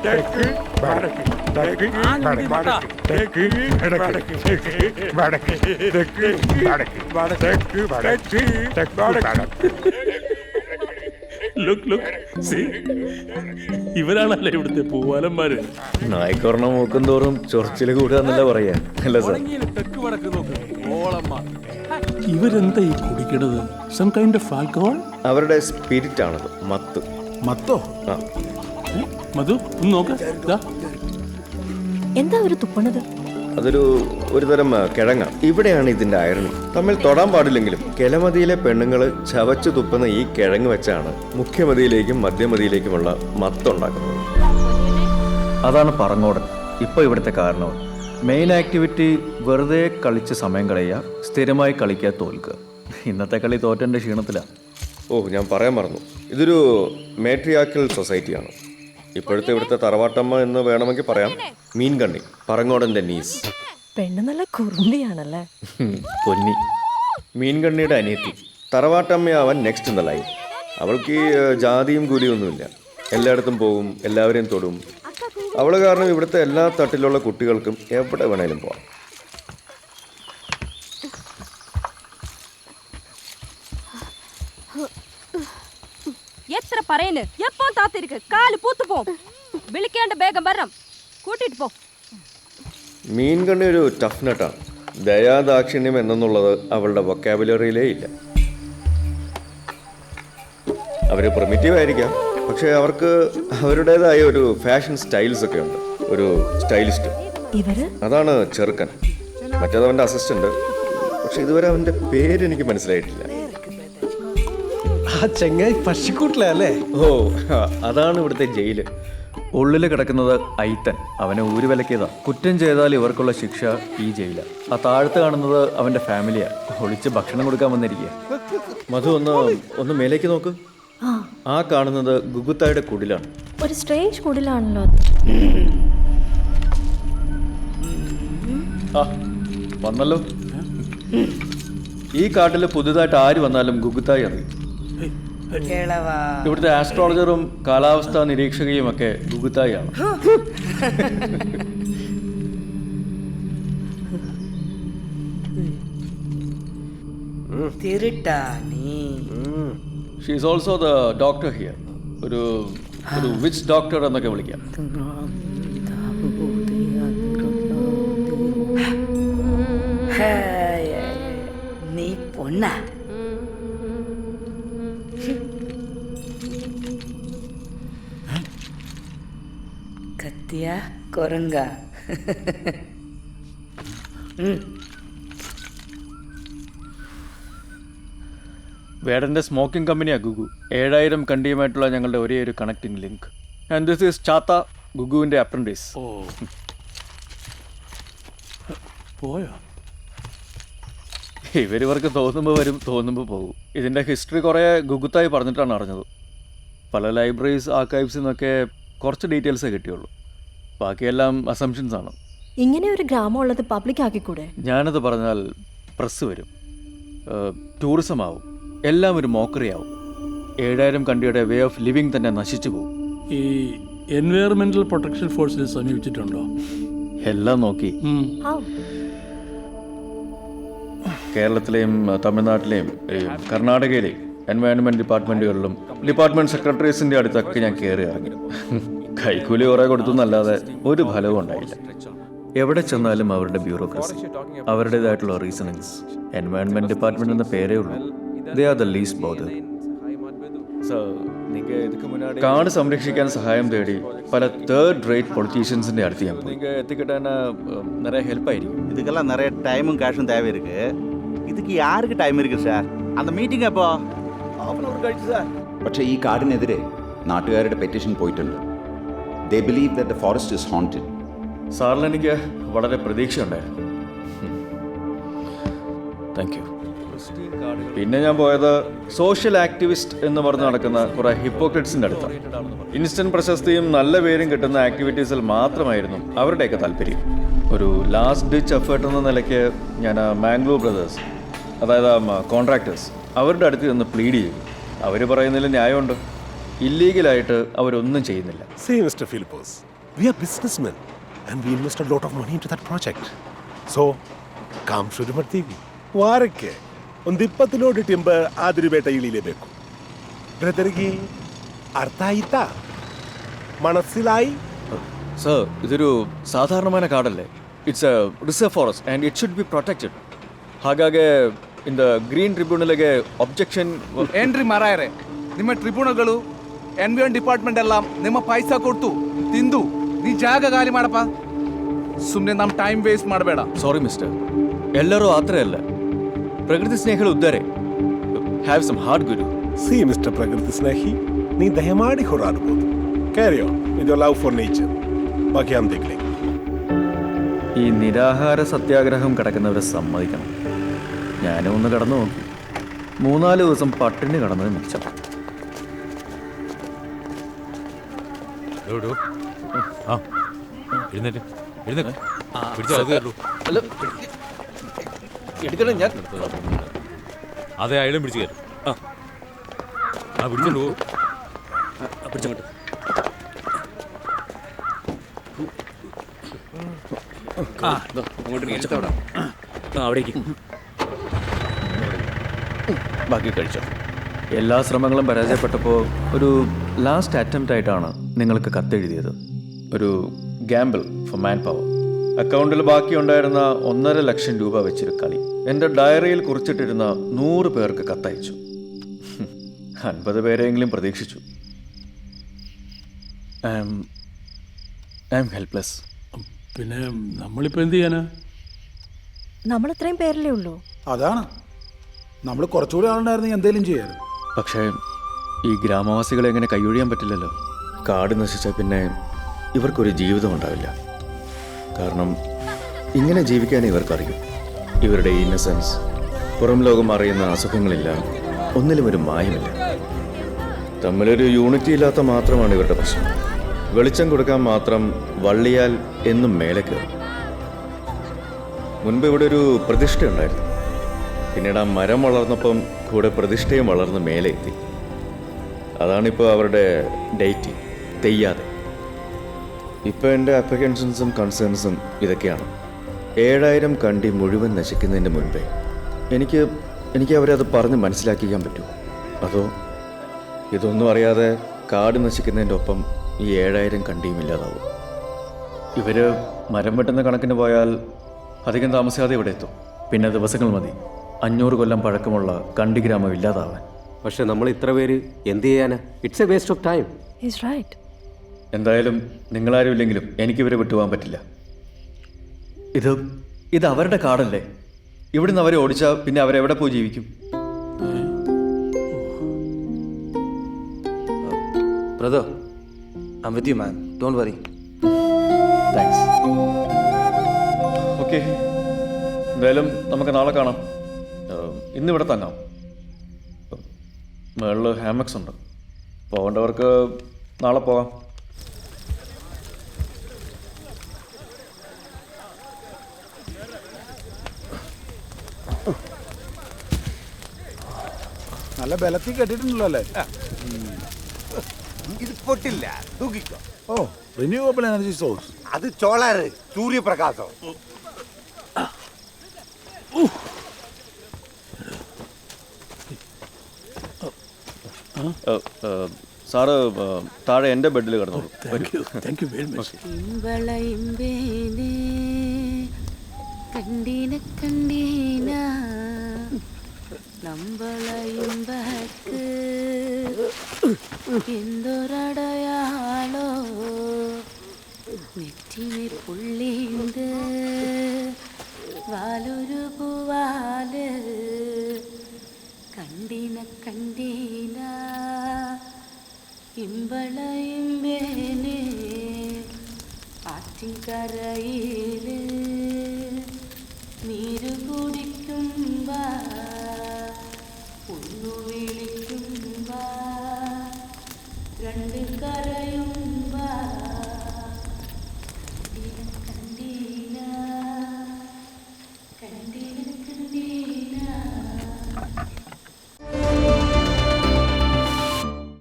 തെക്ക് വടക്ക് തെക്ക് വടക്ക് തെക്ക് വടക്ക് വടക്ക് തെക്ക് വടക്ക് തെക്ക് വടക്ക് തെക്ക് വടക്ക്. ഇവരാണല്ലേ ഇവിടുത്തെ പൂവാലന്മാര്. നായ്ക്കൊരെണ്ണം മൂക്കും തോറും ചൊറിച്ചില് കൂടുക എന്നല്ല പറയാ, അല്ല സാർ? തെക്ക് വടക്ക് നോക്ക് ഇവരെന്താ ഈ കുടിക്കണത്? Some kind of alcohol? അവരുടെ സ്പിരിറ്റ് ആണത്, മത്ത്. മത്തോ? ആ, മധു ഒന്ന് നോക്ക്. എന്താ ഒരു തുപ്പണത്? ഒരു തരം കിഴങ്ങ. ഇവിടെയാണ് ഇതിന്റെ അയർണി. തമ്മിൽ തൊടാൻ പാടില്ലെങ്കിലും കിളമതിയിലെ പെണ്ണുങ്ങള് ചവച്ചു തുപ്പുന്ന ഈ കിഴങ്ങ് വെച്ചാണ് മുഖ്യമതിയിലേക്കും മധ്യമതിയിലേക്കുമുള്ള മത്തുണ്ടാക്കുന്നത്. അതാണ് പറങ്ങോടൻ ഇപ്പൊ ഇവിടുത്തെ കാരണം. മെയിൻ ആക്ടിവിറ്റി വെറുതെ കളിച്ച് സമയം കളയുക, സ്ഥിരമായി കളിക്കുക, തോൽക്കുക. ഇന്നത്തെ കളി തോറ്റന്റെ ക്ഷീണത്തിലാണ്. ഓ, ഞാൻ പറയാൻ മറന്നു, ഇതൊരു മേട്രിയാക്കൽ സൊസൈറ്റിയാണ്. ഇപ്പോഴത്തെ ഇവിടുത്തെ തറവാട്ടമ്മ എന്ന് വേണമെങ്കിൽ പറയാം. മീൻകണ്ണി, പറങ്ങോടന്റെ നീസ്. പെണ്ണ് നല്ല കുറുമ്പിയാണല്ലേ. പൊന്നി. മീൻകണ്ണിയുടെ അനിയത്തി. തറവാട്ടമ്മയാവാൻ നെക്സ്റ്റ് ഇൻ ദ ലൈൻ. അവൾക്ക് ഈ ജാതിയും കൂലിയൊന്നുമില്ല. എല്ലായിടത്തും പോകും, എല്ലാവരെയും തൊടും. അവള് കാരണം ഇവിടുത്തെ എല്ലാ തട്ടിലുള്ള കുട്ടികൾക്കും എവിടെ വേണേലും പോവാം. എത്ര പറയുന്നു, എപ്പോ താത്തിരിക്ക് കാല് പൂത്തു പോ. വിളിക്കേണ്ട വേഗം വരണം, കൂട്ടിട്ട് പോ. മീൻകണ്ണി ഒരു ടഫ് നട്ടാണ്. ദയാദാക്ഷിണ്യം എന്നുള്ളത് അവളുടെ വൊക്കാബുലറിയിലേ ഇല്ല. അവര് പ്രിമിറ്റീവ് ആയിരിക്കാം, പക്ഷെ അവർക്ക് അവരുടേതായ ഒരു ഫാഷൻ സ്റ്റൈൽസ് ഒക്കെ ഉണ്ട്. ഒരു സ്റ്റൈലിസ്റ്റ്. അതാണ് ചെറുക്കൻ. മറ്റേതവന്റെ അസിസ്റ്റന്റ്. പക്ഷെ ഇതുവരെ അവന്റെ പേര് എനിക്ക് മനസ്സിലായിട്ടില്ല. പശുക്കൂട്ടിലല്ലേ? ഓ, അതാണ് ഇവിടുത്തെ ജയില്. ഉള്ളില് കിടക്കുന്നത് ഐത്തൻ. അവനെ ഊരുവിലക്കിയതാ. കുറ്റം ചെയ്താൽ ഇവർക്കുള്ള ശിക്ഷ ഈ ജയില. ആ താഴത്ത് കാണുന്നത് അവന്റെ ഫാമിലിയാ. ഒളിച്ച് ഭക്ഷണം കൊടുക്കാൻ വന്നിരിക്കുക. മധു, ഒന്ന് മേലേക്ക് നോക്ക്. ആ കാണുന്നത് ഗുഗുത്തായുടെ കുടിലാണ്. ഒരു സ്ട്രേഞ്ച് കുടിലാണല്ലോ അത്. വന്നല്ലോ. ഈ കാട്ടില് പുതുതായിട്ട് ആര് വന്നാലും ഗുഗുത്തായി അറിയും. ഇവിടുത്തെ ആസ്ട്രോളജറും കാലാവസ്ഥാ നിരീക്ഷകയും ഒക്കെ ഗുഗുത്തായാണ്. She is also the doctor here. ഒരു വിച്ച് ഡോക്ടർ എന്നൊക്കെ വിളിക്കാം. നീ പൊണ്ണ. കത്തിയ കൊരങ്ക. വേടന്റെ സ്മോക്കിംഗ് കമ്പനിയാ ഗുഗു. 7000 കണ്ടിയുമായിട്ടുള്ള ഞങ്ങളുടെ ഒരേ ഒരു connecting link. And this is Chatha, ഗുഗുവിന്റെ അപ്രന്റീസ്. ഓ, പോയോ? ഇവർക്ക് തോന്നുമ്പോൾ വരും, തോന്നുമ്പോൾ പോകും. ഇതിന്റെ ഹിസ്റ്ററി കുറേ ഗുഗുത്തായി പറഞ്ഞിട്ടാണ് അറിഞ്ഞത്. പല ലൈബ്രറീസ്, ആർക്കൈവ്സിൽ നിന്നൊക്കെ കുറച്ച് ഡീറ്റെയിൽസേ കിട്ടിയുള്ളൂ. ബാക്കിയെല്ലാം അസംഷൻസ് ആണ്. ഇങ്ങനെ ഒരു ഗ്രാമം ഉള്ളത് പബ്ലിക് ആക്കിക്കൂടെ? ഞാനത് പറഞ്ഞാൽ പ്രസ് വരും, ടൂറിസം ആവും, എല്ലാം ഒരു മോക്കറി ആവും. 7000 കണ്ടിയുടെ വേ ഓഫ് ലിവിങ് തന്നെ നശിച്ചു പോകും. ഈ എൻവയറമെന്റൽ പ്രൊട്ടക്ഷൻ ഫോഴ്സിനെ സമീപിച്ചിട്ടുണ്ടോ? എല്ലാം നോക്കി. കേരളത്തിലെയും തമിഴ്നാട്ടിലെയും കർണാടകയിലെയും എൻവയോൺമെന്റ് ഡിപ്പാർട്ട്മെന്റുകളിലും ഡിപ്പാർട്ട്മെന്റ് സെക്രട്ടറീസിന്റെ അടുത്തൊക്കെ ഞാൻ കയറി ഇറങ്ങി. കൈക്കൂലി കുറേ കൊടുത്തു എന്നല്ലാതെ ഒരു ഫലവും ഉണ്ടായില്ല. എവിടെ ചെന്നാലും അവരുടെ ബ്യൂറോക്രസി, അവരുടേതായിട്ടുള്ള റീസണിങ്സ്. എൻവയോൺമെന്റ് ഡിപ്പാർട്ട്മെന്റ് എന്ന പേരേ ഉള്ളൂ. They are the least bother. കാട് സംരക്ഷിക്കാൻ സഹായം തേടി പല തേർഡ് റേറ്റ് പൊളിറ്റീഷ്യൻസിന്റെ അടുത്ത് ഞാൻ പോയി. എത്തിക്കിട്ടാൻ നിറയെ ഹെൽപ്പായിരിക്കും. இதுக்கெல்லாம் நிறைய டைமும் கேஷும் தேவை இருக்கு. இதுக்கு யாருக்கு டைம் இருக்கு சார்? அந்த மீட்டிംഗ് എപ്പോ? കഴിച്ചു സാർ. പക്ഷേ ഈ കാടിനെതിരെ നാട്ടുകാരുടെ പെറ്റീഷൻ പോയിട്ടുണ്ട്. ദേ believe that the forest is haunted. സാറിന് എനിക്ക് വളരെ പ്രതീക്ഷ ഉണ്ടായിരുന്നു. Thank you. പിന്നെ ഞാൻ പോയത് സോഷ്യൽ ആക്ടിവിസ്റ്റ് എന്ന് പറഞ്ഞ് നടക്കുന്ന കുറെ ഹിപ്പോക്രറ്റ്സിന്റെ അടുത്താണ്. ഇൻസ്റ്റന്റ് പ്രശസ്തിയും നല്ല പേരും കിട്ടുന്ന ആക്ടിവിറ്റീസിൽ മാത്രമായിരുന്നു അവരുടെയൊക്കെ താല്പര്യം. ഒരു ലാസ്റ്റ് ഡിച്ച് എഫേർട്ട് എന്ന നിലയ്ക്ക് ഞാൻ മാംഗ്ലൂർ ബ്രദേഴ്സ്, അതായത് കോൺട്രാക്ടേഴ്സ്, അവരുടെ അടുത്ത് നിന്ന് പ്ലീഡ് ചെയ്തു. അവർ പറയുന്നതിൽ ന്യായമുണ്ട്. ഇല്ലീഗലായിട്ട് അവരൊന്നും ചെയ്യുന്നില്ല. See, Mr. Philippos, We are businessmen and we invest a lot of money into that project. So, काम शुरू ಮಾಡ್ತೀವಿ. ವಾರಕ್ಕೆ ಒಂದು 20 ಲೋಡ್ ಟಿಂಬರ್ ಆದಿರಬೇಟ ಇಳಿಲೇಬೇಕು. ಬ್ರದರ್ಗೆ ಅರ್ಥ ಆಯ್ತಾ? മനസ്സിലായി? സർ, ഇതൊരു സാധാരണമായ കാടല്ലേ. It's a reserve forest and it should be protected. ಹಾಗಾಗಿ ಇನ್ ದ ಗ್ರೀನ್ ಟ್ರಿಬ್ಯುನಲ್ಗೆ ಒಬ್ಜೆಕ್ಷನ್ ಏನ್ರಿ ಮಾರಾಯರೆ, ನಿಮ್ಮ ಟ್ರಿಬ್ಯುನಲ್ಗಳು ಎನ್ವಿರಾನ್ ಡಿಪಾರ್ಟ್ಮೆಂಟ್ ಎಲ್ಲ ನಿಮ್ಮ ಪೈಸ ಕೊಟ್ಟು ತಿಂದು ನೀ ಜಾಗ ಖಾಲಿ ಮಾಡಪ್ಪ. ಸುಮ್ಮನೆ ನಮ್ಮ ಟೈಮ್ ವೇಸ್ಟ್ ಮಾಡಬೇಡ. ಸಾರಿ ಮಿಸ್ಟರ್, ಎಲ್ಲರೂ ಆ ಥರ ಅಲ್ಲ. ಪ್ರಕೃತಿ ಸ್ನೇಹಿಗಳು ಇದ್ದಾರೆ. ಹ್ಯಾವ್ ಸಮ್ ಹಾರ್ಟ್ ಗುರು. ಸಿ ಮಿಸ್ಟರ್ ಪ್ರಕೃತಿ ಸ್ನೇಹಿ, ನೀ ದಯಮಾಡಿ ಹೋರಾಡ್ಬೋದು. Carry on with your love for nature. ബാക്കി ഞാൻ देखले. ഈ നിരാഹാര സത്യാഗ്രഹം കിടക്കുന്നവരെ സമ്മതിക്കണം. ഞാനും ഒന്ന് കടന്നു നോക്കി. 3-4 ദിവസം പട്ടിണി കടന്നത് മിച്ചം. എടുക്കണം ഞാൻ. അതെ, അയാളും പിടിച്ചു കയറ്റും. പിടിച്ചോളൂ. പിടിച്ചോട്ട്. ബാക്കി കഴിച്ചോ. എല്ലാ ശ്രമങ്ങളും പരാജയപ്പെട്ടപ്പോൾ ഒരു ലാസ്റ്റ് അറ്റംപ്റ്റ് ആയിട്ടാണ് നിങ്ങൾക്ക് കത്തെഴുതിയത്. ഒരു ഗാമ്പിൾ ഫോർ മാൻ പവർ. അക്കൗണ്ടിൽ ബാക്കിയുണ്ടായിരുന്ന 1.5 ലക്ഷം രൂപ വെച്ചൊരു കളി. എൻ്റെ ഡയറിയിൽ കുറിച്ചിട്ടിരുന്ന 100 പേർക്ക് കത്തയച്ചു. 50 പേരെങ്കിലും പ്രതീക്ഷിച്ചു. I am helpless. പിന്നെ നമ്മളിപ്പോൾ എന്ത് ചെയ്യാനാ? നമ്മൾ ഇത്രയും പേരല്ലേ ഉള്ളൂ. അതാണ്, നമ്മൾ കുറച്ചുകൂടി ആളുണ്ടായിരുന്നെങ്കിൽ എന്തെങ്കിലും ചെയ്യാറ്. പക്ഷേ ഈ ഗ്രാമവാസികളെ എങ്ങനെ കൈയൊഴിയാൻ പറ്റില്ലല്ലോ. കാട് നശിച്ചാൽ പിന്നെ ഇവർക്കൊരു ജീവിതം ഉണ്ടാവില്ല. കാരണം ഇങ്ങനെ ജീവിക്കാൻ ഇവർക്കറിയും. ഇവരുടെ ഇന്നസെൻസ്, പുറം ലോകം അറിയുന്ന അസുഖങ്ങളില്ല, ഒന്നിലും ഒരു മായമില്ല. തമ്മിലൊരു യൂണിറ്റി ഇല്ലാത്ത മാത്രമാണ് ഇവരുടെ പ്രശ്നം. വെളിച്ചം കൊടുക്കാൻ മാത്രം വള്ളിയാൽ എന്നും മേലെ കയറും. മുൻപ് ഇവിടെ ഒരു പ്രതിഷ്ഠ ഉണ്ടായിരുന്നു. പിന്നീട് ആ മരം വളർന്നപ്പം കൂടെ പ്രതിഷ്ഠയും വളർന്ന് മേലെ എത്തി. അതാണിപ്പോൾ അവരുടെ ഡേറ്റ് തെയ്യാതെ. ഇപ്പോൾ എൻ്റെ അപ്രിഹെൻഷൻസും കൺസേൺസും ഇതൊക്കെയാണ്. 7000 കണ്ടി മുഴുവൻ നശിക്കുന്നതിന് മുൻപേ എനിക്ക് അവരെ അത് പറഞ്ഞ് മനസ്സിലാക്കിക്കാൻ പറ്റുമോ? അതോ ഇതൊന്നും അറിയാതെ കാട് നശിക്കുന്നതിൻ്റെ ഒപ്പം ഈ 7000 കണ്ടിയും ഇല്ലാതാവും. ഇവർ മരം വെട്ടുന്ന കണക്കിന് പോയാൽ അധികം താമസിയാതെ ഇവിടെ എത്തും. പിന്നെ ദിവസങ്ങൾ മതി 500 കൊല്ലം പഴക്കമുള്ള കണ്ടി ഗ്രാമം ഇല്ലാതാവാൻ. പക്ഷെ നമ്മൾ ഇത്ര പേര് എന്ത് ചെയ്യാനാ? It's a waste of time. Is right. എന്തായാലും നിങ്ങളാരും ഇല്ലെങ്കിലും എനിക്കിവരെ വിട്ടുപോകാൻ പറ്റില്ല. ഇത് അവരുടെ കാടല്ലേ. ഇവിടുന്ന് അവരെ ഓടിച്ചാൽ പിന്നെ അവരെവിടെ പോയി ജീവിക്കും? Brother, I am with you man, don't worry. Thanks. Okay, എന്തായാലും നമുക്ക് നാളെ കാണാം. ഇന്നിവിടെ തങ്ങാം. മുകളിൽ ഹാമക്സ് ഉണ്ട്. പോകേണ്ടവർക്ക് നാളെ പോകാം. നല്ല ബലത്തിൽ കെട്ടിട്ടുണ്ടല്ലോ അല്ലേ? ഇത് പൊട്ടില്ല, തൂക്കിക്കോ. ഓ, റിന്യൂവബിൾ എനർജി സോഴ്സ്. അത് സോളാറ്, സൂര്യപ്രകാശം. സാറ് താഴെ എൻ്റെ ബെഡിൽ കിടന്നോളൂ. Thank you very much. കണ്ടീന കണ്ടീന നമ്മളയുമ്പക്ക് എന്തൊരടയാളോ നെറ്റിനെ പുള്ളിണ്ട് വാലൊരു പൂവാല് കണ്ടീന കണ്ടീന ഇമ്പളയിമ്പേനെ ആറ്റിൻകരയില് നീര് കുടിക്കുമ്പ ഒന്നു വിളിക്കുമ്പ രണ്ട് കരയും